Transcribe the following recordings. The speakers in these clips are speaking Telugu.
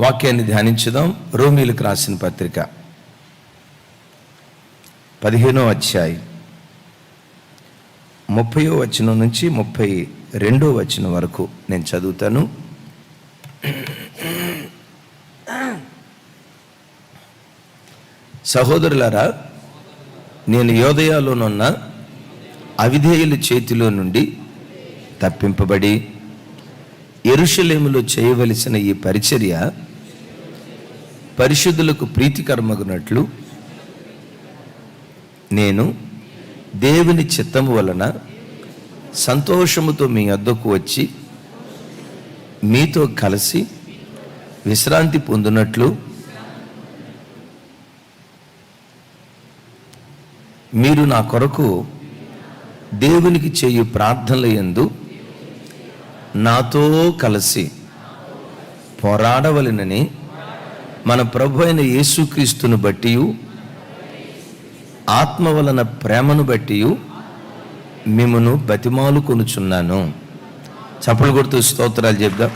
వాక్యాన్ని ధ్యానించుదాం. రోమీలకు రాసిన పత్రిక 15వ అధ్యాయం 30వ వచనం నుంచి 32వ వచనం వరకు నేను చదువుతాను. సహోదరులారా, నేను యోదయలోనున్న అవిధేయుల చేతిలో నుండి తప్పింపబడి యెరూషలేములో చేయవలసిన ఈ పరిచర్య పరిశుద్ధులకు ప్రీతికరమగునట్లు నేను దేవుని చిత్తము వలన సంతోషముతో మీ వద్దకు వచ్చి మీతో కలిసి విశ్రాంతి పొందినట్లు మీరు నా కొరకు దేవునికి చేయు ప్రార్థనల యందు నాతో కలిసి పోరాడవలెనని మన ప్రభు అయిన యేసుక్రీస్తును బట్టి ఆత్మ వలన ప్రేమను బట్టి మిమ్మును బతిమాలు కొనుచున్నాను. చప్పలు కొడుతూ స్తోత్రాలు చెప్దాం.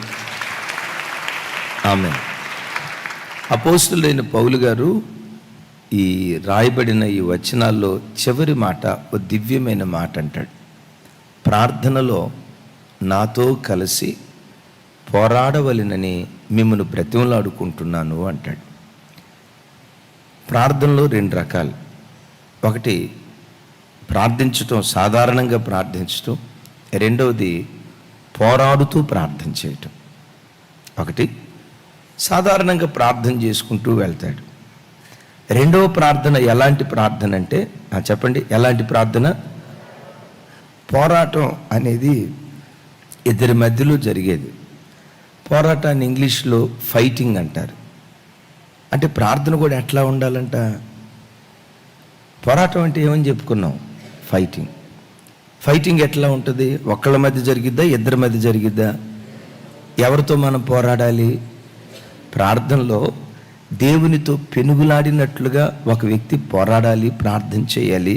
ఆమేన్. అపోస్తలుడైన పౌలు గారు ఈ రాయబడిన ఈ వచనాల్లో చివరి మాట ఓ దివ్యమైన మాట అంటాడు. ప్రార్థనలో నాతో కలిసి పోరాడవలెనని మిమ్మల్ని బ్రతిమలాడుకుంటున్నాను అంటాడు. ప్రార్థనలో 2 రకాలు. ఒకటి ప్రార్థించటం, సాధారణంగా ప్రార్థించటం. రెండవది పోరాడుతూ ప్రార్థన చేయటం. ఒకటి సాధారణంగా ప్రార్థన చేసుకుంటూ వెళ్తాడు. రెండవ ప్రార్థన ఎలాంటి ప్రార్థన అంటే, చెప్పండి, ఎలాంటి ప్రార్థన? పోరాటం అనేది ఇద్దరి మధ్యలో జరిగేది. పోరాటాన్ని ఇంగ్లీష్లో ఫైటింగ్ అంటారు. అంటే ప్రార్థన కూడా ఎట్లా ఉండాలంట? పోరాటం అంటే ఏమని చెప్పుకున్నాం? ఫైటింగ్. ఫైటింగ్ ఎట్లా ఉంటుంది? ఒకళ్ళ మధ్య జరిగిద్దా, ఇద్దరి మధ్య జరిగిద్దా? ఎవరితో మనం పోరాడాలి? ప్రార్థనలో దేవునితో పెనుగులాడినట్లుగా ఒక వ్యక్తి పోరాడాలి, ప్రార్థన చేయాలి.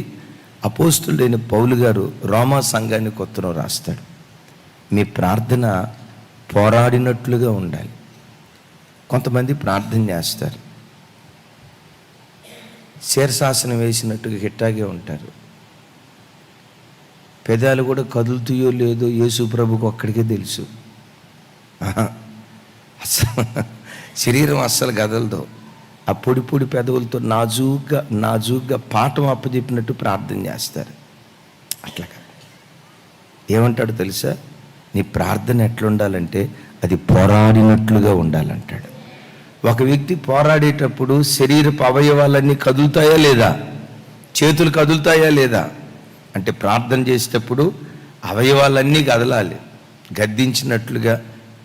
అపోస్తలుడైన పౌలు గారు రోమా సంఘానికి ఉత్తరం రాస్తాడు. మీ ప్రార్థన పోరాడినట్లుగా ఉండాలి. కొంతమంది ప్రార్థన చేస్తారు, శీర్షాసనం వేసినట్టుగా గిట్టాగే ఉంటారు. పెదాలు కూడా కదులుతాయో లేదో యేసు ప్రభుకు ఒక్కడికే తెలుసు. శరీరం అస్సలు కదలదు. ఆ పొడి పొడి పెదవులతో నాజూగ్గా పాఠం అప్పచెప్పినట్టు ప్రార్థన చేస్తారు. అట్లా ఏమంటాడు తెలుసా? నీ ప్రార్థన ఎట్లుండాలంటే అది పోరాడినట్లుగా ఉండాలంటాడు. ఒక వ్యక్తి పోరాడేటప్పుడు శరీరపు అవయవాలన్నీ కదులుతాయా లేదా? చేతులు కదులుతాయా లేదా? అంటే ప్రార్థన చేసేటప్పుడు అవయవాలన్నీ కదలాలి, గద్దించినట్లుగా,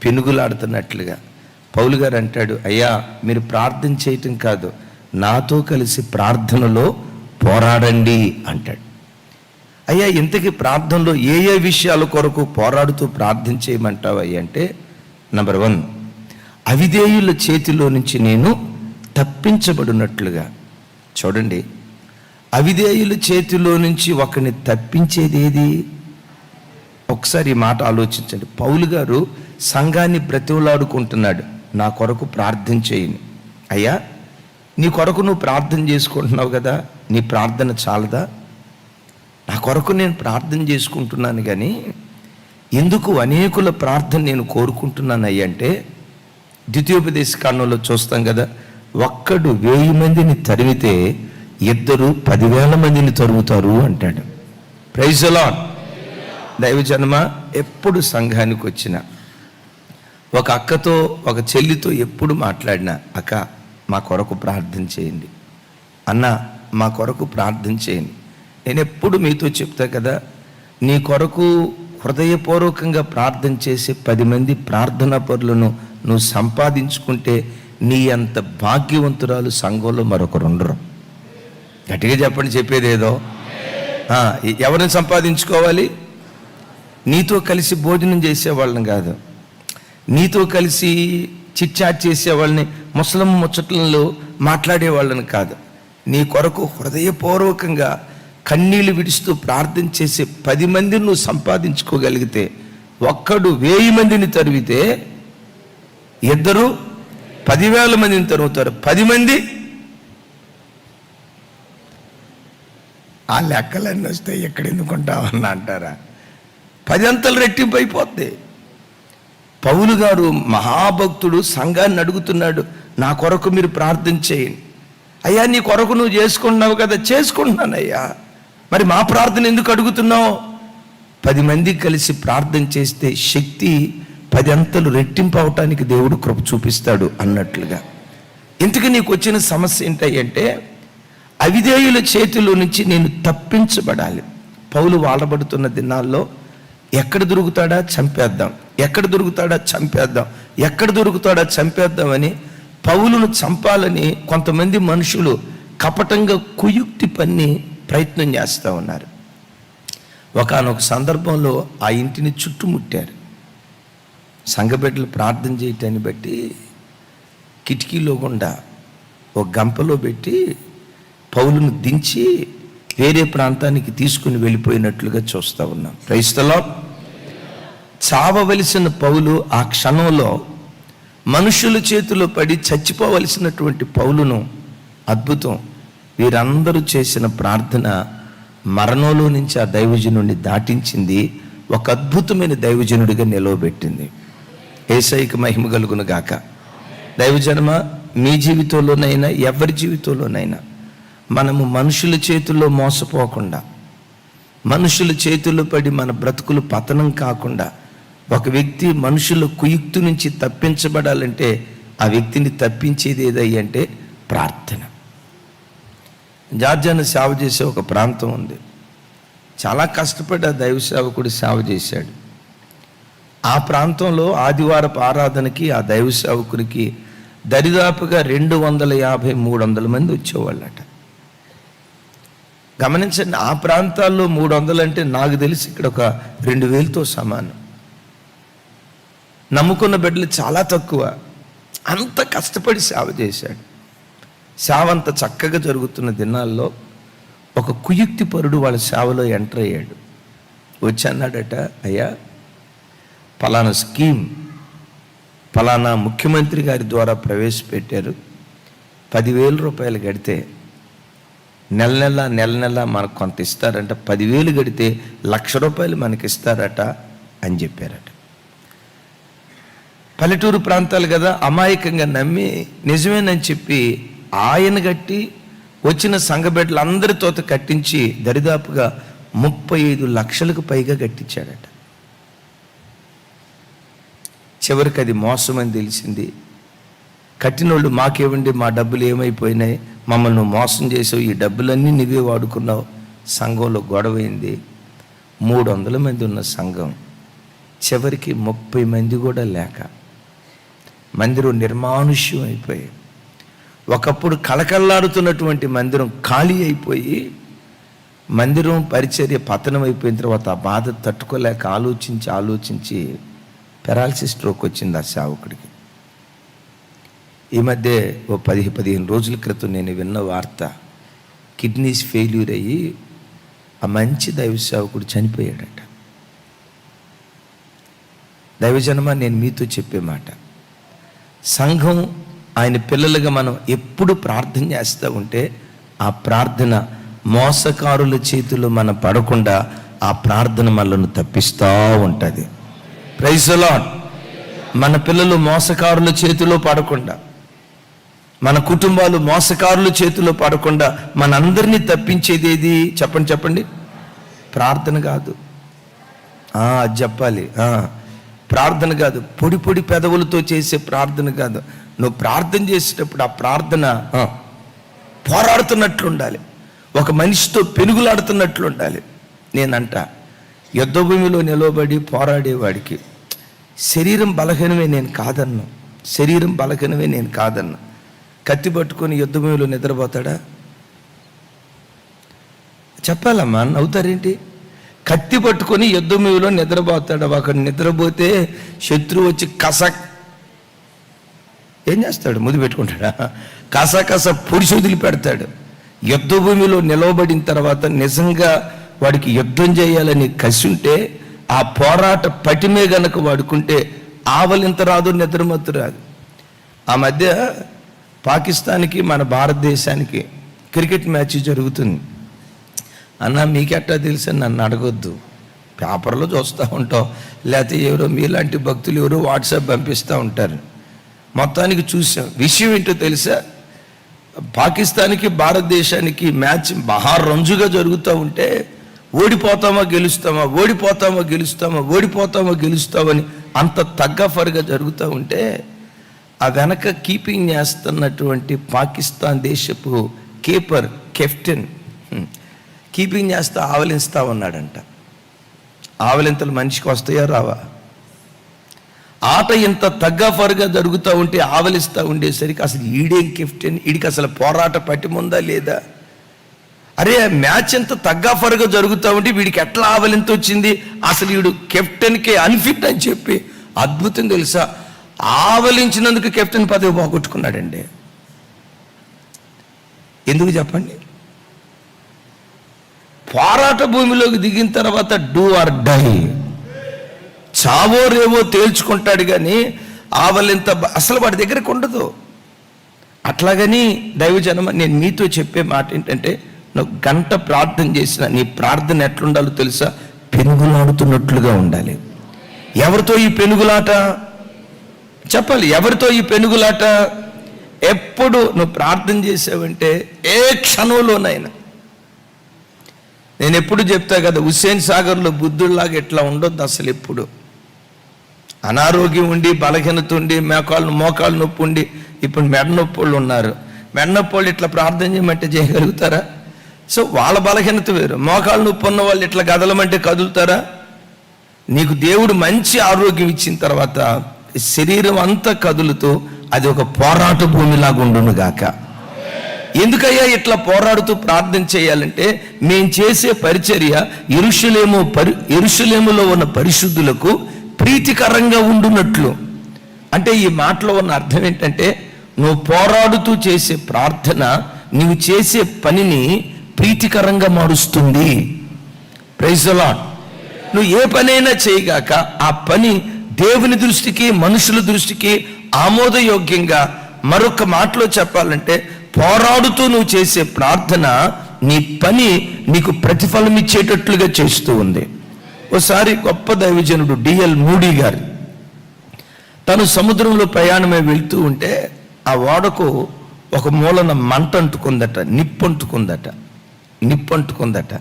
పెనుగులాడుతున్నట్లుగా. పౌలు గారు అంటాడు, అయ్యా మీరు ప్రార్థన చేయటం కాదు, నాతో కలిసి ప్రార్థనలో పోరాడండి అంటాడు. అయ్యా ఇంతకీ ప్రార్థనలో ఏ ఏ విషయాల కొరకు పోరాడుతూ ప్రార్థన చేయమంటావు అయ్యా అంటే, నంబర్ 1, అవిధేయుల చేతిలో నుంచి నేను తప్పించబడినట్లుగా. చూడండి, అవిధేయుల చేతిలో నుంచి ఒకరిని తప్పించేది ఏది? ఒకసారి ఈ మాట ఆలోచించండి. పౌలు గారు సంఘాన్ని బ్రతిమలాడుకుంటున్నాడు, నా కొరకు ప్రార్థన చేయని. అయ్యా నీ కొరకు నువ్వు ప్రార్థన చేసుకుంటున్నావు కదా, నీ ప్రార్థన చాలదా? నా కొరకు నేను ప్రార్థన చేసుకుంటున్నాను, కానీ ఎందుకు అనేకుల ప్రార్థన నేను కోరుకుంటున్నాను అయ్యా అంటే, ద్వితీయోపదేశ కాండంలో చూస్తాం కదా, ఒక్కడు 1000 మందిని తరిమితే ఇద్దరు 10,000 మందిని తరుముతారు అంటాడు. Praise the lord. దైవజనమ, ఎప్పుడు సంఘానికి వచ్చినా ఒక అక్కతో ఒక చెల్లితో ఎప్పుడు మాట్లాడినా, అక్క మా కొరకు ప్రార్థన చేయండి, అన్న మా కొరకు ప్రార్థన చేయండి. నేను ఎప్పుడు మీతో చెప్తా కదా, నీ కొరకు హృదయపూర్వకంగా ప్రార్థన చేసే 10 మంది ప్రార్థనా పరులను నువ్వు సంపాదించుకుంటే నీ అంత భాగ్యవంతురాలు సంఘంలో మరొకరు ఉండరు. గట్టిగా చెప్పండి, చెప్పేదేదో. ఎవరిని సంపాదించుకోవాలి? నీతో కలిసి భోజనం చేసేవాళ్ళని కాదు, నీతో కలిసి చిట్చాట్ చేసేవాళ్ళని, ముసలమ్మ ముచ్చట్లలో మాట్లాడేవాళ్ళని కాదు. నీ కొరకు హృదయపూర్వకంగా కన్నీళ్లు విడుస్తూ ప్రార్థన చేసే 10 మందిని నువ్వు సంపాదించుకోగలిగితే, ఒక్కడు 1000 మందిని తరివితే ఇద్దరు 10,000 మందిని తరుగుతారు, 10 మంది ఆ లెక్కలన్నీ వస్తే ఎక్కడ ఎందుకుంటామన్నా అంటారా? 10 అంతలు రెట్టింపు అయిపోద్ది. పౌలు గారు మహాభక్తుడు సంఘాన్ని అడుగుతున్నాడు, నా కొరకు మీరు ప్రార్థన చేయండి. అయ్యా నీ కొరకు నువ్వు చేసుకుంటున్నావు కదా. చేసుకుంటున్నానయ్యా, మరి మా ప్రార్థన ఎందుకు అడుగుతున్నావు? 10 మంది కలిసి ప్రార్థన చేస్తే శక్తి 10 అంతలు రెట్టింపు అవటానికి దేవుడు కృప చూపిస్తాడు అన్నట్లుగా. ఇంతకు నీకు వచ్చిన సమస్య ఏంటంటే అవిధేయుల చేతిలో నుంచి నేను తప్పించబడాలి. పౌలు వాడబడుతున్న దినాల్లో ఎక్కడ దొరుకుతాడా చంపేద్దాం, ఎక్కడ దొరుకుతాడా చంపేద్దాం, ఎక్కడ దొరుకుతాడా చంపేద్దామని పౌలును చంపాలని కొంతమంది మనుషులు కపటంగా కుయుక్తి పన్ని ప్రయత్నం చేస్తూ ఉన్నారు. ఒకానొక సందర్భంలో ఆ ఇంటిని చుట్టుముట్టారు. సంఘబిడ్డలు ప్రార్థన చేయటాన్ని బట్టి కిటికీలో గుండా ఒక గంపలో పెట్టి పౌలును దించి వేరే ప్రాంతానికి తీసుకుని వెళ్ళిపోయినట్లుగా చూస్తూ ఉన్నాం. Praise the lord. చావవలసిన పౌలు ఆ క్షణంలో మనుషుల చేతిలో పడి చచ్చిపోవలసినటువంటి పౌలును అద్భుతం, వీరందరూ చేసిన ప్రార్థన మరణంలో నుంచి ఆ దైవజనుడిని దాటించింది, ఒక అద్భుతమైన దైవజనుడిగా నిలవబెట్టింది. యేసయ్యకి మహిమ కలుగును గాక. దైవజనమ, మీ జీవితంలోనైనా ఎవరి జీవితంలోనైనా మనము మనుషుల చేతుల్లో మోసపోకుండా, మనుషుల చేతుల్లో పడి మన బ్రతుకులు పతనం కాకుండా, ఒక వ్యక్తి మనుషుల కుయుక్తి నుంచి తప్పించబడాలంటే ఆ వ్యక్తిని తప్పించేది ఏదంటే ప్రార్థన. జార్జియాను సేవ చేసే ఒక ప్రాంతం ఉంది. చాలా కష్టపడి ఆ దైవ సేవకుడు సేవ చేశాడు. ఆ ప్రాంతంలో ఆదివారపు ఆరాధనకి ఆ దైవ సేవకునికి దరిదాపుగా 250-300 మంది వచ్చేవాళ్ళట. గమనించండి, ఆ ప్రాంతాల్లో 300 అంటే నాకు తెలిసి ఇక్కడ ఒక 2,000తో సమానం. నమ్ముకున్న బిడ్డలు చాలా తక్కువ. అంత కష్టపడి సేవ చేశాడు. సేవ అంత చక్కగా జరుగుతున్న దినాల్లో ఒక కుయుక్తి పరుడు వాళ్ళ సేవలో ఎంటర్ అయ్యాడు. వచ్చి అన్నాడట, అయ్యా పలానా స్కీమ్ పలానా ముఖ్యమంత్రి గారి ద్వారా ప్రవేశపెట్టారు, 10,000 రూపాయలు కడితే నెల నెల మనకు కొంత ఇస్తారంట, 10,000 కడితే 1,00,000 రూపాయలు మనకి ఇస్తారట అని చెప్పారట. పల్లెటూరు ప్రాంతాలు కదా, అమాయకంగా నమ్మి నిజమేనని చెప్పి ఆయన కట్టి వచ్చిన సంఘబిడ్డలందరితో కట్టించి దరిదాపుగా 35 లక్షలకు పైగా కట్టించాడట. చివరికి అది మోసం అని తెలిసింది. కట్టినోళ్ళు మాకేవండి, మా డబ్బులు ఏమైపోయినాయి, మమ్మల్ని మోసం చేసావు, ఈ డబ్బులన్నీ నువ్వే వాడుకున్నావు. సంఘంలో గొడవైంది. 300 మంది ఉన్న సంఘం చివరికి 30 మంది కూడా లేక మందిరం నిర్మానుష్యం అయిపోయి, ఒకప్పుడు కళకళలాడుతున్నటువంటి మందిరం ఖాళీ అయిపోయి, మందిరం పరిచర్య పతనం అయిపోయిన తర్వాత ఆ బాధ తట్టుకోలేక ఆలోచించి పెరాలసిస్ స్ట్రోక్ వచ్చింది ఆ సేవకుడికి. ఈ మధ్య ఓ 10-15 రోజుల క్రితం నేను విన్న వార్త, కిడ్నీస్ ఫెయిల్యూర్ అయ్యి ఆ మంచి దైవ సేవకుడు చనిపోయాడట. దైవజనమా, నేను మీతో చెప్పే మాట, సంఘం ఆయన పిల్లలుగా మనం ఎప్పుడు ప్రార్థన చేస్తూ ఉంటే ఆ ప్రార్థన మోసకారుల చేతిలో మనం పడకుండా ఆ ప్రార్థన మనల్ని తప్పిస్తూ ఉంటుంది. Praise the Lord. మన పిల్లలు మోసకారుల చేతిలో పడకుండా, మన కుటుంబాలు మోసకారుల చేతిలో పడకుండా మనందరినీ తప్పించేది ఏది చెప్పండి? ప్రార్థన కాదు. అది చెప్పాలి. ప్రార్థన కాదు, పొడి పెదవులతో చేసే ప్రార్థన కాదు. నువ్వు ప్రార్థన చేసేటప్పుడు ఆ ప్రార్థన పోరాడుతున్నట్లు ఉండాలి, ఒక మనిషితో పెనుగులాడుతున్నట్లు ఉండాలి. నేనంట, యుద్ధ భూమిలో నిలవబడి పోరాడేవాడికి శరీరం బలహీనమే నేను కాదన్నా, కత్తి పట్టుకొని యుద్ధ భూమిలో నిద్రపోతాడా? చెప్పాలమ్మా, నవ్వుతారేంటి? కత్తి పట్టుకొని యుద్ధ భూమిలో నిద్రపోతాడా? ఒకడు నిద్రపోతే శత్రువు వచ్చి కసక్ ఏం చేస్తాడు? ముద్దు పెట్టుకుంటాడా? కస పొడిచి వదిలిపెడతాడు. యుద్ధ భూమిలో నిలవబడిన తర్వాత నిజంగా వాడికి యుద్ధం చేయాలని కసి ఉంటే, ఆ పోరాట పటిమే గనక వాడుకుంటే ఆవలింత రాదు, నిద్రమత్తు రాదు. ఆ మధ్య పాకిస్తాన్కి మన భారతదేశానికి క్రికెట్ మ్యాచ్ జరుగుతుంది. అన్న మీకెట్టా తెలుసు అని నన్ను అడగొద్దు, పేపర్లో చూస్తూ ఉంటాం, లేకపోతే ఎవరో మీలాంటి భక్తులు ఎవరో వాట్సాప్ పంపిస్తూ ఉంటారు. మొత్తానికి చూసాం. విషయం ఏంటో తెలుసా, పాకిస్తాన్కి భారతదేశానికి మ్యాచ్ మహా రంజుగా జరుగుతూ ఉంటే ఓడిపోతామా గెలుస్తామా, ఓడిపోతామా గెలుస్తామా, ఓడిపోతామా గెలుస్తామని అంత తగ్గఫరుగా జరుగుతూ ఉంటే ఆ వెనక కీపింగ్ చేస్తున్నటువంటి పాకిస్తాన్ దేశపు కెప్టెన్ కీపింగ్ చేస్తూ ఆవలిస్తూ ఉన్నాడంట. ఆవలింతలు మనిషికి వస్తాయా రావా? ఆట ఇంత తగ్గఫరుగా జరుగుతూ ఉంటే ఆవలిస్తూ ఉండేసరికి అసలు ఈడేం కెప్టెన్, ఈడికి అసలు పోరాట పట్టిముందా లేదా? అరే మ్యాచ్ ఎంత తగ్గఫరుగా జరుగుతూ ఉంటే వీడికి ఎట్లా ఆవలింత వచ్చింది, అసలు వీడు కెప్టెన్కే అన్ఫిట్ అని చెప్పి అద్భుతం తెలుసా, ఆవలించినందుకు కెప్టెన్ పదవి పోగొట్టుకున్నాడండి. ఎందుకు చెప్పండి? పోరాట భూమిలోకి దిగిన తర్వాత డూ ఆర్ డై, చావో రేవో తేల్చుకుంటాడు. కానీ ఆవలింత అసలు వాడి దగ్గరకు ఉండదు. అట్లాగని దైవజనమ, నేను మీతో చెప్పే మాట ఏంటంటే, నువ్వు గంట ప్రార్థన చేసిన నీ ప్రార్థన ఎట్లుండాలో తెలుసా? పెనుగులాడుతున్నట్లుగా ఉండాలి. ఎవరితో ఈ పెనుగులాట? చెప్పాలి, ఎవరితో ఈ పెనుగులాట? ఎప్పుడు నువ్వు ప్రార్థన చేసావంటే ఏ క్షణంలోనైనా, నేను ఎప్పుడు చెప్తా కదా, హుస్సేన్ సాగర్లో బుద్ధుడిలాగా ఎట్లా ఉండొద్దు అసలు. ఎప్పుడు అనారోగ్యం ఉండి, బలహీనత ఉండి, మోకాళ్ళు నొప్పి ఉండి, ఇప్పుడు మెడ నొప్పి వాళ్ళు ఉన్నారు. మెడ నొప్పి వాళ్ళు ఇట్లా ప్రార్థన చేయమంటే చేయగలుగుతారా? సో వాళ్ళ బలహీనత వేరు. మోకాళ్ళు నొప్పి ఉన్న వాళ్ళు ఇట్లా కదలమంటే కదులుతారా? నీకు దేవుడు మంచి ఆరోగ్యం ఇచ్చిన తర్వాత శరీరం అంతా కదులుతూ అది ఒక పోరాట భూమిలాగా ఉండును గాక. ఎందుకయ్యా ఇట్లా పోరాడుతూ ప్రార్థన చేయాలంటే, మేము చేసే పరిచర్య యెరూషలేములో ఉన్న పరిశుద్ధులకు ప్రీతికరంగా ఉండునట్లు. అంటే ఈ మాటలో ఉన్న అర్థం ఏంటంటే, నువ్వు పోరాడుతూ చేసే ప్రార్థన నువ్వు చేసే పనిని ప్రీతికరంగా మారుస్తుంది. Praise the Lord. నువ్వు ఏ పనైనా చేయగాక ఆ పని దేవుని దృష్టికి మనుషుల దృష్టికి ఆమోదయోగ్యంగా, మరొక మాటలో చెప్పాలంటే పోరాడుతూ నువ్వు చేసే ప్రార్థన నీ పని నీకు ప్రతిఫలం ఇచ్చేటట్లుగా చేస్తూ ఉంది. ఓసారి గొప్ప దైవజనుడు డిఎల్ మూడీ గారు తను సముద్రంలో ప్రయాణమై వెళ్తూ ఉంటే ఆ ఓడకు ఒక మూలన మంట అంటుకుందట, నిప్పు అంటుకుందట.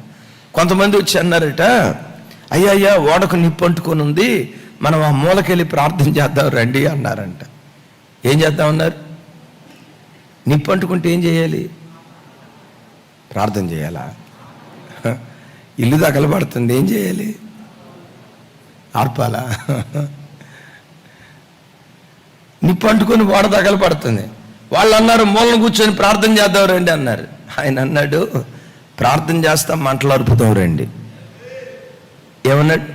కొంతమంది వచ్చి అన్నారట, అయ్యా ఓడకు నిప్పు అంటుకొని ఉంది, మనం ఆ మూలకెళ్ళి ప్రార్థన చేద్దాం రండి అన్నారంట. ఏం చేద్దామన్నారు? నిప్పు అంటుకుంటే ఏం చేయాలి? ప్రార్థన చేయాలా? ఇల్లు తగలబడుతుంది, ఏం చేయాలి? ఆర్పాలా? నిప్పు అంటుకొని ఓడ తగలబడుతుంది. వాళ్ళు అన్నారు మూలను కూర్చొని ప్రార్థన చేద్దాం రండి అన్నారు. ఆయన అన్నాడు, ప్రార్థన చేస్తాం, మంటలు అర్పుదాం రండి. ఏమన్నాడు?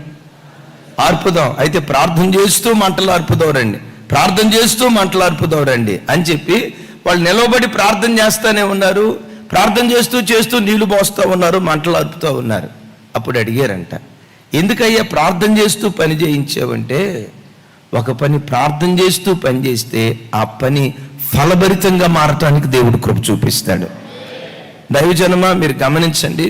అర్పుదాం. అయితే ప్రార్థన చేస్తూ మంటలు అర్పుదాం రండి, ప్రార్థన చేస్తూ మంటలు అర్పుదాం రండి అని చెప్పి వాళ్ళు నిలవబడి ప్రార్థన చేస్తూనే ఉన్నారు. ప్రార్థన చేస్తూ నీళ్లు పోస్తూ ఉన్నారు, మంటలు అర్పుతూ ఉన్నారు. అప్పుడు అడిగారంట, ఎందుకయ్యా ప్రార్థన చేస్తూ పని చేయించావంటే, ఒక పని ప్రార్థన చేస్తూ పని చేస్తే ఆ పని ఫలభరితంగా మారటానికి దేవుడు కృప చూపిస్తాడు. దైవజనమా మీరు గమనించండి,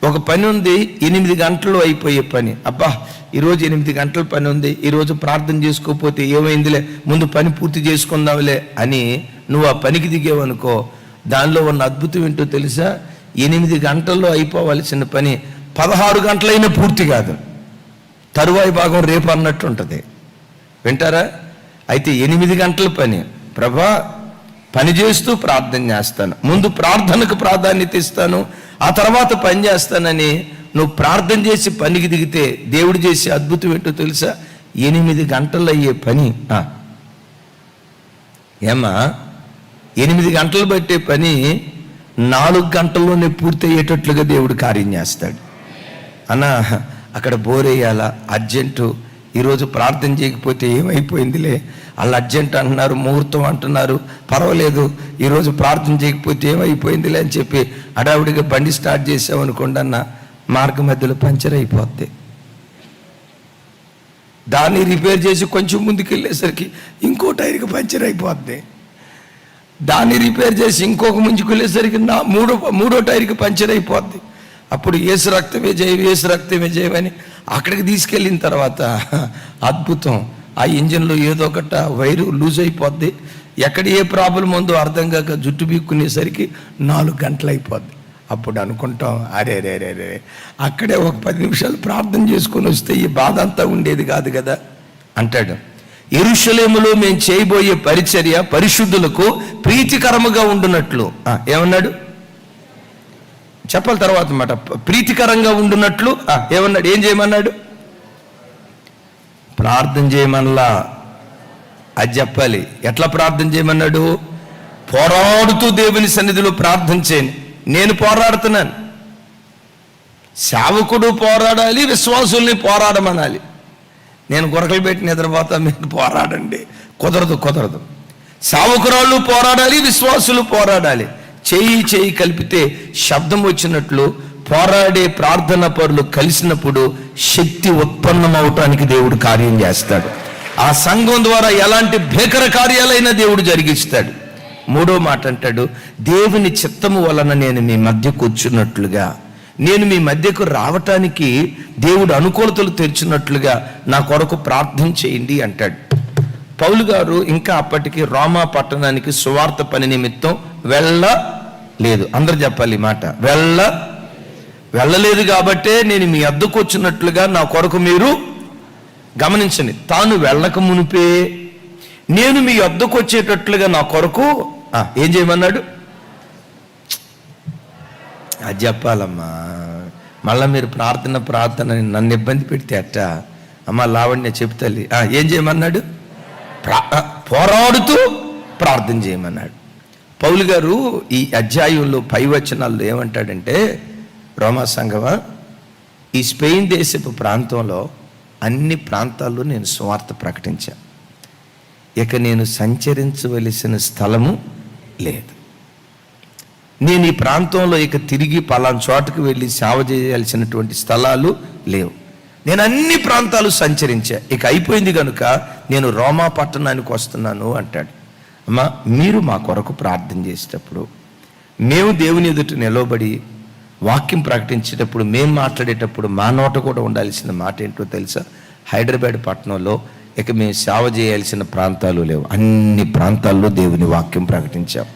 ఒక పని ఉంది 8 గంటల్లో అయిపోయే పని. అబ్బా ఈరోజు 8 గంటల పని ఉంది, ఈరోజు ప్రార్థన చేసుకోకపోతే ఏమైందిలే, ముందు పని పూర్తి చేసుకుందాంలే అని నువ్వు ఆ పనికి దిగేవనుకో, దానిలో ఉన్న అద్భుతం ఏంటో తెలుసా? 8 గంటల్లో అయిపోవలసిన పని 16 గంటలైనా పూర్తి కాదు, తరువాయి భాగం రేపు అన్నట్టు ఉంటుంది. వింటారా? అయితే 8 గంటల పని, ప్రభా పని చేస్తూ ప్రార్థన చేస్తాను, ముందు ప్రార్థనకు ప్రాధాన్యత ఇస్తాను, ఆ తర్వాత పని చేస్తానని నువ్వు ప్రార్థన చేసి పనికి దిగితే దేవుడు చేసే అద్భుతం ఏంటో తెలుసా? 8 గంటలు అయ్యే పని ఏమా 8 గంటలు పట్టే పని 4 గంటల్లోనే పూర్తి అయ్యేటట్లుగా దేవుడు కార్యం చేస్తాడు. అన్నా అక్కడ బోరేయాలా, అర్జెంటు, ఈరోజు ప్రార్థన చేయకపోతే ఏమైపోయిందిలే, వాళ్ళు అర్జెంట్ అంటున్నారు, ముహూర్తం అంటున్నారు, పర్వాలేదు ఈరోజు ప్రార్థన చేయకపోతే ఏమైపోయిందిలే అని చెప్పి అడావుడిగా బండి స్టార్ట్ చేసామనుకోండి అన్న, మార్గ మధ్యలో పంచర్ అయిపోద్ది. దాన్ని రిపేర్ చేసి కొంచెం ముందుకు వెళ్ళేసరికి ఇంకో టైర్కి పంచర్ అయిపోద్ది. దాన్ని రిపేర్ చేసి ఇంకొక ముందుకు వెళ్ళేసరికి మూడో టైర్కి పంచర్ అయిపోద్ది. అప్పుడు ఏసు రక్తమే జయం, ఏసు రక్తమే జయం అని అక్కడికి తీసుకెళ్ళిన తర్వాత అద్భుతం, ఆ ఇంజన్లో ఏదో ఒకట వైరు లూజ్ అయిపోద్ది. ఎక్కడ ఏ ప్రాబ్లం ఉందో అర్థం కాక జుట్టు బీక్కునేసరికి 4 గంటలు అయిపోద్ది. అప్పుడు అనుకుంటాం, అరే రే రే రే అక్కడే ఒక 10 నిమిషాలు ప్రార్థన చేసుకొని వస్తే ఈ బాధ అంతా ఉండేది కాదు కదా అంటాడు. యెరూషలేములో మేము చేయబోయే పరిచర్య పరిశుద్ధులకు ప్రీతికరముగా ఉండునట్లు ఏమన్నాడు చెప్పాలి తర్వాత మాట. ప్రీతికరంగా ఉండునట్లు ఏమన్నాడు? ఏం చేయమన్నాడు? ప్రార్థన చేయమనలా, అది చెప్పాలి. ఎట్లా ప్రార్థన చేయమన్నాడు? పోరాడుతూ దేవుని సన్నిధిలో ప్రార్థన చేయని. నేను పోరాడుతున్నాను. సేవకుడు పోరాడాలి, విశ్వాసుల్ని పోరాడమనాలి. నేను గురకలు పెట్టి నిద్రపోతా, మీరు పోరాడండి. కుదరదు. సేవకురాళ్ళు పోరాడాలి, విశ్వాసులు పోరాడాలి. చేయి కలిపితే శబ్దం వచ్చినట్లు పోరాడే ప్రార్థన పరులు కలిసినప్పుడు శక్తి ఉత్పన్నమవటానికి దేవుడు కార్యం చేస్తాడు. ఆ సంఘం ద్వారా ఎలాంటి భీకర కార్యాలైనా దేవుడు జరిగిస్తాడు. 3వ మాట అంటాడు, దేవుని చిత్తము వలన నేను మీ మధ్య కూర్చున్నట్లుగా, నేను మీ మధ్యకు రావటానికి దేవుడు అనుకూలతలు తెరిచినట్లుగా నా కొరకు ప్రార్థన చేయండి అంటాడు. పౌలు గారు ఇంకా అప్పటికి రోమా పట్టణానికి సువార్త పని నిమిత్తం వెళ్ళలేదు. అందరు చెప్పాలి మాట, వెళ్ళలేదు కాబట్టే నేను మీ వద్దకు వచ్చినట్లుగా నా కొరకు మీరు గమనించండి. తాను వెళ్ళక మునిపే నేను మీ వద్దకు వచ్చేటట్లుగా నా కొరకు ఏం చేయమన్నాడు? అది చెప్పాలమ్మా. మళ్ళా మీరు ప్రార్థన నన్ను ఇబ్బంది పెడితే అట్ట అమ్మ లావణ్య చెప్తాలి. ఏం చేయమన్నాడు? పోరాడుతూ ప్రార్థన చేయమన్నాడు. పౌలు గారు ఈ అధ్యాయంలో పై వచనాల్లో ఏమంటాడంటే, రోమా సంఘమా, ఈ స్పెయిన్ దేశపు ప్రాంతంలో అన్ని ప్రాంతాల్లో నేను సువార్త ప్రకటించాను. ఇక నేను సంచరించవలసిన స్థలము లేదు. నేను ఈ ప్రాంతంలో ఇక తిరిగి పలానా చోటుకు వెళ్ళి సేవ చేయాల్సినటువంటి స్థలాలు లేవు. నేను అన్ని ప్రాంతాలు సంచరించా, ఇక అయిపోయింది కనుక నేను రోమా పట్టణానికి వస్తున్నాను అంటాడు. అమ్మా, మీరు మా కొరకు ప్రార్థన చేసేటప్పుడు, మేము దేవుని ఎదుట నిలవబడి వాక్యం ప్రకటించేటప్పుడు, మేము మాట్లాడేటప్పుడు మా నోట కూడా ఉండాల్సిన మాట ఏంటో తెలుసా? హైదరాబాద్ పట్టణంలో ఇక మేము సేవ చేయాల్సిన ప్రాంతాలు లేవు. అన్ని ప్రాంతాల్లో దేవుని వాక్యం ప్రకటించాం.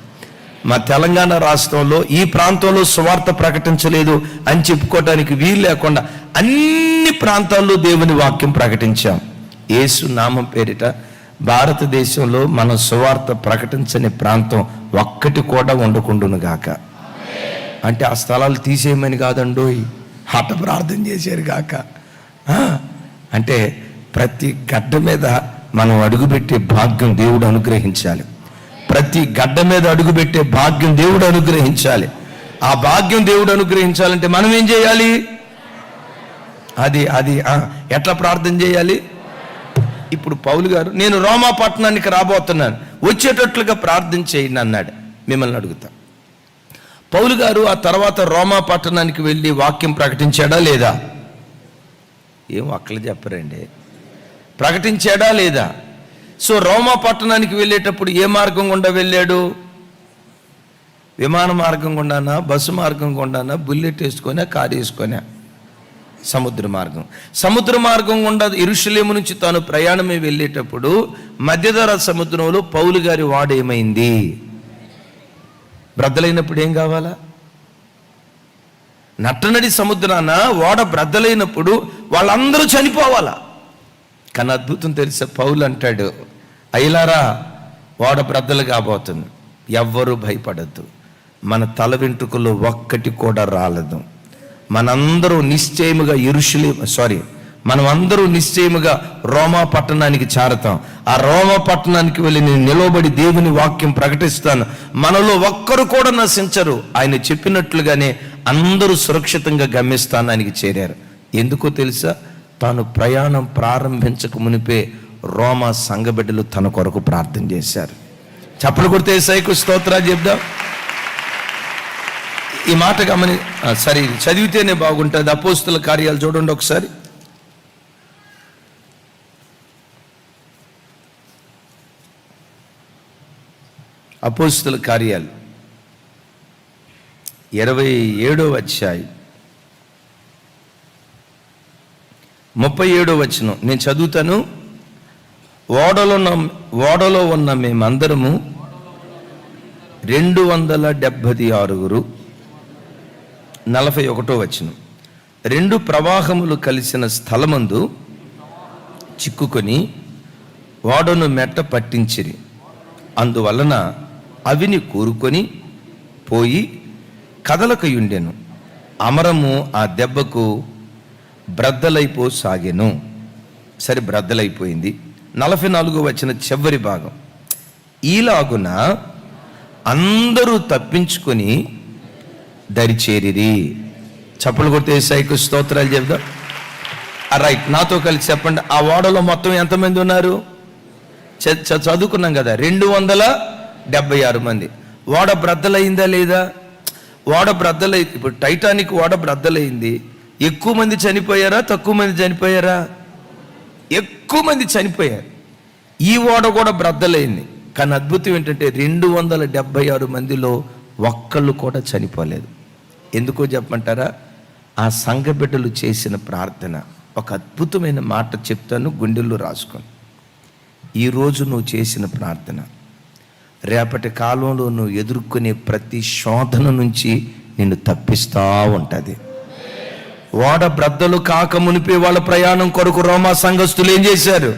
మా తెలంగాణ రాష్ట్రంలో ఈ ప్రాంతంలో సువార్త ప్రకటించలేదు అని చెప్పుకోవటానికి వీలు లేకుండా అన్ని ప్రాంతాల్లో దేవుని వాక్యం ప్రకటించాం. యేసు నామం పేరిట భారతదేశంలో మనం సువార్త ప్రకటించని ప్రాంతం ఒక్కటి కూడా ఉండకుండును గాక. అంటే ఆ స్థలాలు తీసేయమని కాదండోయ్, హఠ ప్రార్థన చేశారు గాక. అంటే ప్రతి గడ్డ మీద మనం అడుగుపెట్టే భాగ్యం దేవుడు అనుగ్రహించాలి. ప్రతి గడ్డ మీద అడుగుపెట్టే భాగ్యం దేవుడు అనుగ్రహించాలి. ఆ భాగ్యం దేవుడు అనుగ్రహించాలంటే మనం ఏం చేయాలి? అది ఎట్లా ప్రార్థన చేయాలి? ఇప్పుడు పౌలు గారు, నేను రోమా పట్టణానికి రాబోతున్నాను, వచ్చేటట్లుగా ప్రార్థన చేయండి అన్నాడు. మిమ్మల్ని అడుగుతా, పౌలు గారు ఆ తర్వాత రోమా పట్టణానికి వెళ్ళి వాక్యం ప్రకటించాడా లేదా? ఏం అక్కలు చెప్పరండి. ప్రకటించాడా లేదా? సో రోమా పట్టణానికి వెళ్ళేటప్పుడు ఏ మార్గం గుండా వెళ్ళాడు? విమాన మార్గం గుండానా, బస్సు మార్గం గుండానా, బుల్లెట్ వేసుకొనా, కారు వేసుకొనా? సముద్ర మార్గం గుండా యెరూషలేము నుంచి తాను ప్రయాణమై వెళ్ళేటప్పుడు మధ్యధరా సముద్రంలో పౌలు గారి వాడ ఏమైంది? బ్రద్దలైనప్పుడు ఏం కావాలా? నట్టనడి సముద్రాన ఓడ బ్రద్దలైనప్పుడు వాళ్ళందరూ చనిపోవాలా. కానీ అద్భుతం తెలిసే పౌలు అంటాడు, అయ్యలారా, ఓడ బ్రద్దలు కాబోతుంది, ఎవ్వరూ భయపడద్దు, మన తల వెంట్రుకల్లో ఒక్కటి కూడా రాలదు, మనందరూ నిశ్చయముగా మనమందరూ నిశ్చయముగా రోమా పట్టణానికి చేరతాం. ఆ రోమా పట్టణానికి వెళ్ళి నేను నిలవబడి దేవుని వాక్యం ప్రకటిస్తాను, మనలో ఒక్కరు కూడా నశించరు. ఆయన చెప్పినట్లుగానే అందరూ సురక్షితంగా గమ్యస్థానానికి ఆయనకి చేరారు. ఎందుకో తెలుసా? తాను ప్రయాణం ప్రారంభించక మునిపే రోమా సంఘబిడ్డలు తన కొరకు ప్రార్థన చేశారు. చప్పలు కొడితే యేసయ్యకు స్తోత్రాలు చెప్దాం. ఈ మాట సరే చదివితేనే బాగుంటుంది. అపోస్తుల కార్యాలు చూడండి ఒకసారి. అపోస్తుల కార్యాలు 27వ అధ్యాయం 37వ వచనం నేను చదువుతాను. ఓడలో ఉన్న మేమందరము 276. 41వ వచనం. 2 ప్రవాహములు కలిసిన స్థలమందు చిక్కుకొని ఓడను మెట్ట పట్టించిరి. అందువలన అవిని కూరుకొని పోయి కదలకయుండెను. అమరము ఆ దెబ్బకు బ్రద్దలైపోసాగెను. సరే, బ్రద్దలైపోయింది. 44వ వచనం చివరి భాగం. ఈలాగున అందరూ తప్పించుకొని దరిచేరిరి. చప్పలు కొడితే యేసయ్యకు స్తోత్రాలు చెప్దాం. రైట్, నాతో కలిసి చెప్పండి. ఆ ఓడలో మొత్తం ఎంతమంది ఉన్నారు? చదువుకున్నాం కదా, 276 మంది. ఓడ బ్రద్దలైందా లేదా? ఓడ బ్రద్దలైంది. ఇప్పుడు టైటానిక్ ఓడ బ్రద్దలైంది. ఎక్కువ మంది చనిపోయారా, తక్కువ మంది చనిపోయారా? ఎక్కువ మంది చనిపోయారు. ఈ ఓడ కూడా బ్రద్దలైంది. కానీ అద్భుతం ఏంటంటే 276 మందిలో ఒక్కళ్ళు కూడా చనిపోలేదు. ఎందుకో చెప్పమంటారా? ఆ సంఘ బిడ్డలు చేసిన ప్రార్థన. ఒక అద్భుతమైన మాట చెప్తాను, గుండెల్లో రాసుకోండి. ఈరోజు నువ్వు చేసిన ప్రార్థన రేపటి కాలంలో నువ్వు ఎదుర్కొనే ప్రతి శోధన నుంచి నిన్ను తప్పిస్తూ ఉంటుంది. ఓడ బ్రద్దలు కాక మునిపే వాళ్ళ ప్రయాణం కొరకు రోమా సంఘస్థులు ఏం చేశారు?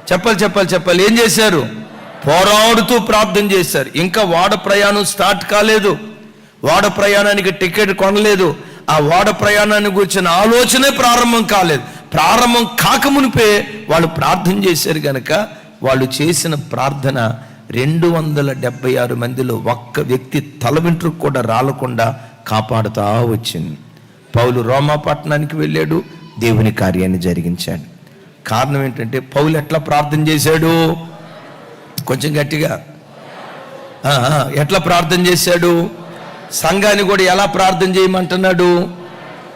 చెప్పాలి ఏం చేశారు? పోరాడుతూ ప్రార్థన చేశారు. ఇంకా ఓడ ప్రయాణం స్టార్ట్ కాలేదు. ఓడ ప్రయాణానికి టికెట్ కొనలేదు. ఆ ఓడ ప్రయాణాన్ని గురించిన ఆలోచనే ప్రారంభం కాలేదు. ప్రారంభం కాకమునిపే వాళ్ళు ప్రార్థన చేశారు. గనక వాళ్ళు చేసిన ప్రార్థన 276 మందిలో ఒక్క వ్యక్తి తల వెంట్రుకు కూడా రాలకుండా కాపాడుతూ వచ్చింది. పౌలు రోమా పట్టణానికి వెళ్ళాడు, దేవుని కార్యాన్ని జరిగించాడు. కారణం ఏంటంటే పౌలు ఎట్లా ప్రార్థన చేశాడు? కొంచెం గట్టిగా. ఎట్లా ప్రార్థన చేశాడు? సంఘాన్ని కూడా ఎలా ప్రార్థన చేయమంటున్నాడు?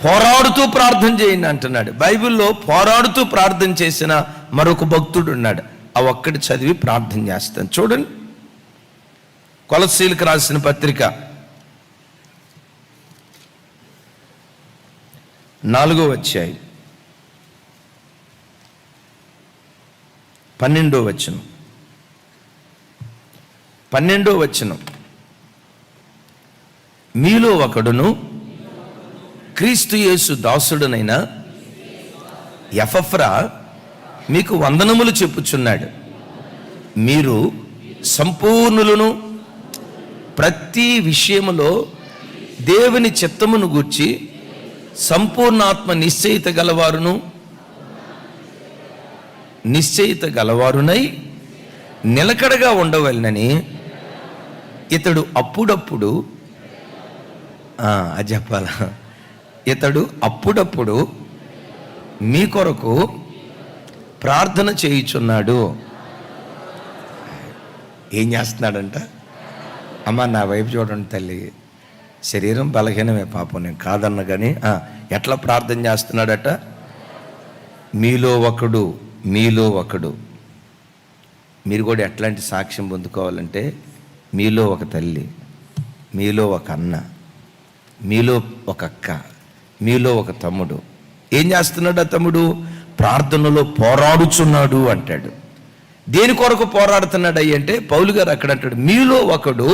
పోరాడుతూ ప్రార్థన చేయండి అంటున్నాడు. బైబిల్లో పోరాడుతూ ప్రార్థన చేసిన మరొక భక్తుడు ఉన్నాడు. ఆ ఒక్కటి చదివి ప్రార్థన చేస్తాను. చూడండి, కొలస్సీలకు రాసిన పత్రిక 4వ అధ్యాయం 12వ వచనం. 12వ వచనం. మీలో ఒకడును క్రీస్తు యేసు దాసుడునైన ఎపఫ్రా మీకు వందనములు చెప్పుచున్నాడు. మీరు సంపూర్ణులను, ప్రతి విషయములో దేవుని చిత్తమును గూర్చి సంపూర్ణాత్మ నిశ్చయిత గలవారునై నిలకడగా ఉండవలనని ఇతడు అప్పుడప్పుడు అది చెప్పాలా, ఇతడు అప్పుడప్పుడు మీ కొరకు ప్రార్థన చేయుచున్నాడు. ఏం చేస్తున్నాడంట? అమ్మ నా వైపు చూడండి తల్లి, శరీరం బలహీనమే పాపం, నేను కాదన్నా కానీ ఎట్లా ప్రార్థన చేస్తున్నాడట? మీలో ఒకడు. మీరు కూడా ఎట్లాంటి సాక్ష్యం పొందుకోవాలంటే, మీలో ఒక తల్లి, మీలో ఒక అన్న, మీలో ఒక అక్క, మీలో ఒక తమ్ముడు ఏం చేస్తున్నాడు? ఆ తమ్ముడు ప్రార్థనలో పోరాడుచున్నాడు అంటాడు. దేని కొరకు పోరాడుతున్నాడు అయ్యి అంటే, పౌలు గారు అక్కడ అంటాడు, మీలో ఒకడు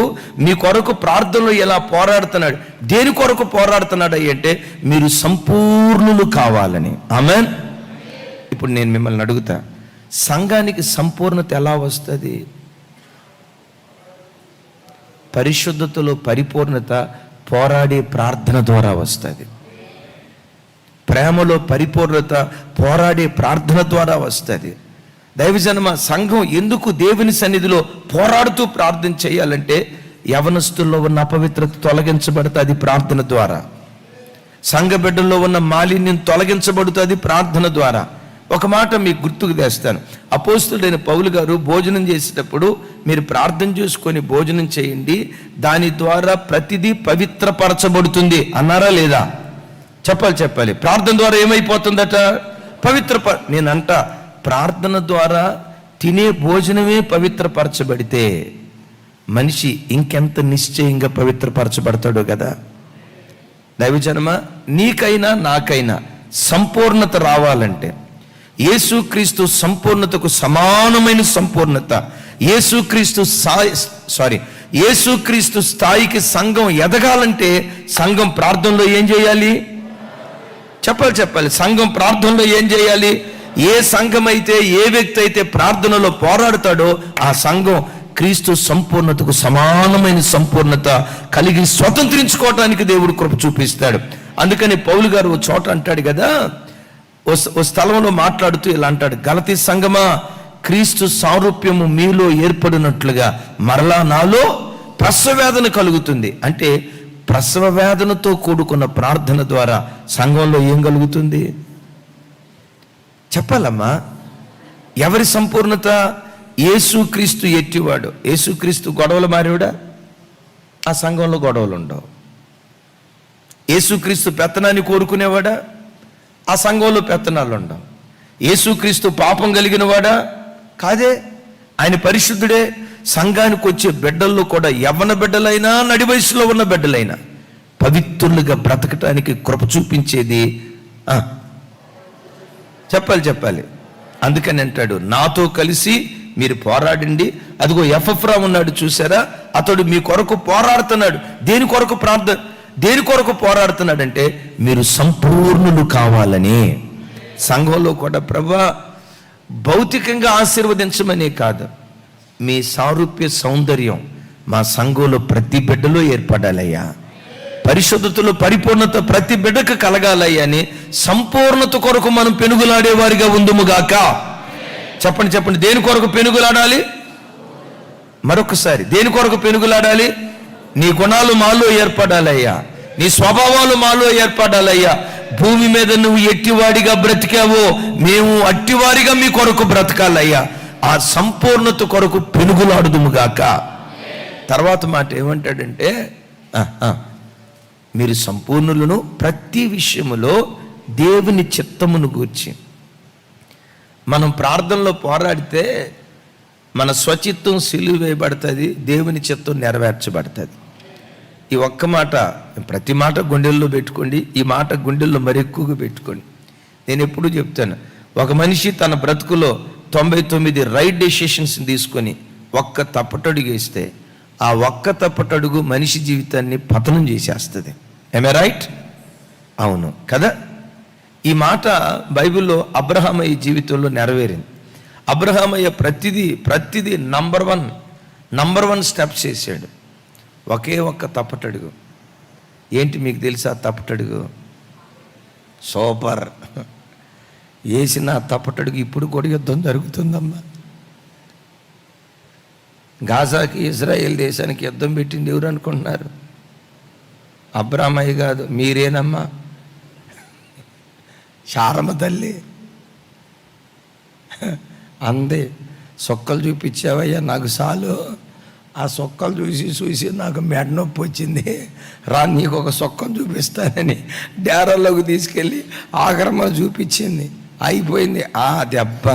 మీ కొరకు ప్రార్థనలో ఎలా పోరాడుతున్నాడు. దేని కొరకు పోరాడుతున్నాడు అయ్యి అంటే, మీరు సంపూర్ణులు కావాలని. ఆమేన్. ఇప్పుడు నేను మిమ్మల్ని అడుగుతా, సంఘానికి సంపూర్ణత ఎలా వస్తుంది? పరిశుద్ధతలో పరిపూర్ణత పోరాడే ప్రార్థన ద్వారా వస్తుంది. ప్రేమలో పరిపూర్ణత పోరాడే ప్రార్థన ద్వారా వస్తుంది. దైవజనమ, సంఘం ఎందుకు దేవుని సన్నిధిలో పోరాడుతూ ప్రార్థన చేయాలంటే, యవనస్తుల్లో ఉన్న అపవిత్రత తొలగించబడుతుంది ప్రార్థన ద్వారా. సంఘ బిడ్డల్లో ఉన్న మాలిన్యం తొలగించబడుతుంది ప్రార్థన ద్వారా. ఒక మాట మీకు గుర్తుకు తెస్తాను. అపోస్తుడైన పౌలు గారు భోజనం చేసేటప్పుడు, మీరు ప్రార్థన చేసుకొని భోజనం చేయండి, దాని ద్వారా ప్రతిదీ పవిత్రపరచబడుతుంది అన్నారా లేదా? చెప్పాలి. ప్రార్థన ద్వారా ఏమైపోతుందట? నేనంట, ప్రార్థన ద్వారా తినే భోజనమే పవిత్రపరచబడితే మనిషి ఇంకెంత నిశ్చయంగా పవిత్రపరచబడతాడో కదా. దైవజనమా, నీకైనా నాకైనా సంపూర్ణత రావాలంటే యేసుక్రీస్తు సంపూర్ణతకు సమానమైన సంపూర్ణత, యేసుక్రీస్తు స్థాయికి సంఘం ఎదగాలంటే సంఘం ప్రార్థనలో ఏం చేయాలి? చెప్పాలి. సంఘం ప్రార్థనలో ఏం చేయాలి? ఏ సంఘం అయితే, ఏ వ్యక్తి అయితే ప్రార్థనలో పోరాడతాడో ఆ సంఘం క్రీస్తు సంపూర్ణతకు సమానమైన సంపూర్ణత కలిగి స్వతంత్రించుకోవటానికి దేవుడు కృప చూపిస్తాడు. అందుకని పౌలు గారు ఓ చోట అంటాడు కదా, ఓ స్థలంలో మాట్లాడుతూ ఇలా అంటాడు, గలతీ సంఘమా, క్రీస్తు సారూప్యము మీలో ఏర్పడినట్లుగా మరలా నాలో ప్రసవ వేదన కలుగుతుంది. అంటే ప్రసవ వేదనతో కూడుకున్న ప్రార్థన ద్వారా సంఘంలో ఏం కలుగుతుంది? చెప్పాలమ్మా. ఎవరి సంపూర్ణత? యేసుక్రీస్తు ఎట్టివాడు. యేసుక్రీస్తు గొడవలు మారేవాడా? ఆ సంఘంలో గొడవలు ఉండవు. యేసుక్రీస్తు పెత్తనాన్ని కోరుకునేవాడా? ఆ సంఘంలో పెత్తనాలు ఉండవు. యేసుక్రీస్తు పాపం కలిగిన వాడా? కాదే, ఆయన పరిశుద్ధుడే. సంఘానికి వచ్చే బిడ్డల్లో కూడా యవ్వన బిడ్డలైనా, నడి వయసులో ఉన్న బిడ్డలైనా పవిత్రులుగా బ్రతకటానికి కృప చూపించేది చెప్పాలి. అందుకని అంటాడు, నాతో కలిసి మీరు పోరాడండి. అదిగో ఎఫ్రా ఉన్నాడు చూసారా, అతడు మీ కొరకు పోరాడుతున్నాడు. దేని కొరకు పోరాడుతున్నాడంటే మీరు సంపూర్ణులు కావాలని. సంఘంలో కూడా ప్రభువా భౌతికంగా ఆశీర్వదించమనే కాదు, మీ సారూప్య సౌందర్యం మా సంఘంలో ప్రతి బిడ్డలో ఏర్పడాలయ్యా, పరిశుద్ధతలో పరిపూర్ణత ప్రతి బిడ్డకు కలగాలయ్యా అని సంపూర్ణత కొరకు మనం పెనుగులాడేవారిగా ఉందుముగాక. చెప్పండి. దేని కొరకు పెనుగులాడాలి? మరొకసారి, దేని కొరకు పెనుగులాడాలి? నీ గుణాలు మాలో ఏర్పడాలయ్యా, నీ స్వభావాలు మాలో ఏర్పడాలయ్యా. భూమి మీద నువ్వు ఎట్టివాడిగా బ్రతికావో మేము అట్టివారిగా మీ కొరకు బ్రతకాలయ్యా. ఆ సంపూర్ణత కొరకు పెనుగులాడుదుముగాక. తర్వాత మాట ఏమంటాడంటే, మీరు సంపూర్ణులను ప్రతి విషయములో దేవుని చిత్తమును గూర్చి. మనం ప్రార్థనలో పోరాడితే మన స్వచిత్తం సిలువ వేయబడుతుంది, దేవుని చిత్తం నెరవేర్చబడుతుంది. ఈ ఒక్క మాట, ప్రతి మాట గుండెల్లో పెట్టుకోండి, ఈ మాట గుండెల్లో మరి ఎక్కువగా పెట్టుకోండి. నేను ఎప్పుడూ చెప్తాను, ఒక మనిషి తన బ్రతుకులో 99 రైట్ డెసిషన్స్ తీసుకొని ఒక్క తప్పటడుగు వేస్తే ఆ ఒక్క తప్పటడుగు మనిషి జీవితాన్ని పతనం చేసేస్తుంది. ఏమే రైట్? అవును కదా. ఈ మాట బైబిల్లో అబ్రహామయ్య జీవితంలో నెరవేరింది. అబ్రహామయ్య ప్రతిదీ నంబర్ వన్ స్టెప్స్ చేశాడు. ఒకే ఒక్క తప్పటడుగు. ఏంటి మీకు తెలుసా? తప్పటడుగు సూపర్ వేసిన తప్పటడుగు. ఇప్పుడు కూడా యుద్ధం జరుగుతుందమ్మా. గాజాకి, ఇజ్రాయేల్ దేశానికి యుద్ధం పెట్టింది ఎవరు అనుకుంటున్నారు? అబ్రహామయ్య కాదు, మీరేనమ్మా. శారమ్మ తల్లి అందే, సొక్కలు చూపించావయ్యా నాకు చాలు. ఆ సొక్కలు చూసి నాకు మెడ నొప్పి వచ్చింది, రా నీకు ఒక సొక్కను చూపిస్తానని డేరాల్లోకి తీసుకెళ్ళి ఆగ్రమ చూపించింది. అయిపోయింది ఆ దెబ్బ.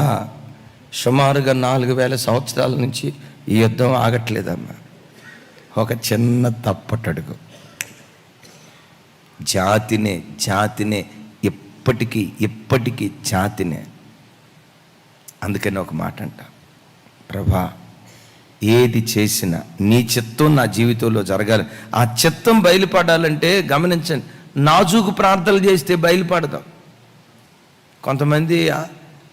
సుమారుగా 4000 సంవత్సరాల నుంచి ఈ యుద్ధం ఆగట్లేదమ్మా. ఒక చిన్న తప్పటడుగు జాతినే ఇప్పటికీ జాతినే. అందుకని ఒక మాట అంట, ప్రభా ఏది చేసినా నీ చిత్తం నా జీవితంలో జరగాలి. ఆ చిత్తం బయలుపడాలంటే గమనించండి, నాజూకు ప్రార్థనలు చేస్తే బయలుపడదాం. కొంతమంది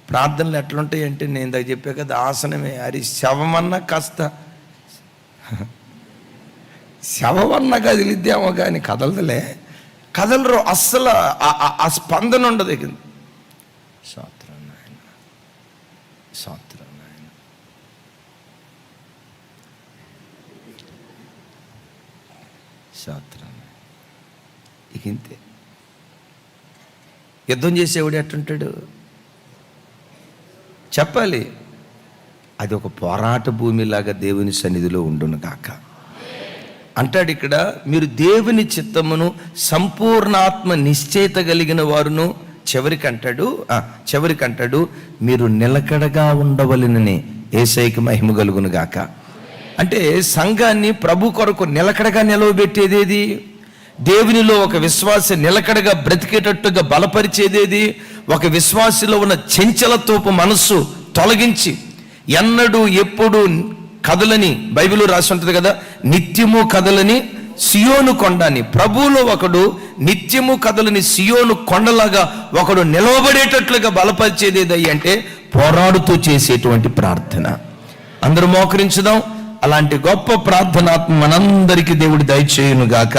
ప్రార్థనలు ఎట్లుంటాయి అంటే, నేను ఇందాక చెప్పే కదా, ఆసనమే. అది శవమన్నా కాస్త శవమన్నా కదిలిద్దామో కానీ కదలరు అస్సలు. ఆ స్పందన ఉండదు. స్తోత్రం నాయన. ఇక ఇంతే. యుద్ధం చేసేవాడు ఎట్టుంటాడు చెప్పాలి. అది ఒక పోరాట భూమిలాగా దేవుని సన్నిధిలో ఉండును కాక అంటాడు. ఇక్కడ మీరు దేవుని చిత్తమును సంపూర్ణాత్మ నిశ్చయిత కలిగిన వారును చివరికంటాడు మీరు నిలకడగా ఉండవలెనని యేసయ్యకి మహిమ కలుగును గాక. అంటే సంఘాన్ని ప్రభు కొరకు నిలకడగా నిలవబెట్టేదేది, దేవునిలో ఒక విశ్వాస నిలకడగా బ్రతికేటట్టుగా బలపరిచేదేది, ఒక విశ్వాసిలో ఉన్న చంచలత్వపు మనస్సు తొలగించి ఎన్నడూ ఎప్పుడు కదలని, బైబిల్ రాసి ఉంటుంది కదా, నిత్యము కదలని సియోను కొండని. ప్రభువులో ఒకడు నిత్యము కదలని సియోను కొండలాగా ఒకడు నిలవబడేటట్లుగా బలపరిచేదేది అంటే పోరాడుతూ చేసేటువంటి ప్రార్థన. అందరూ మోకరించుదాం. అలాంటి గొప్ప ప్రార్థనాత్మ మనందరికీ దేవుడు దయచేయును గాక.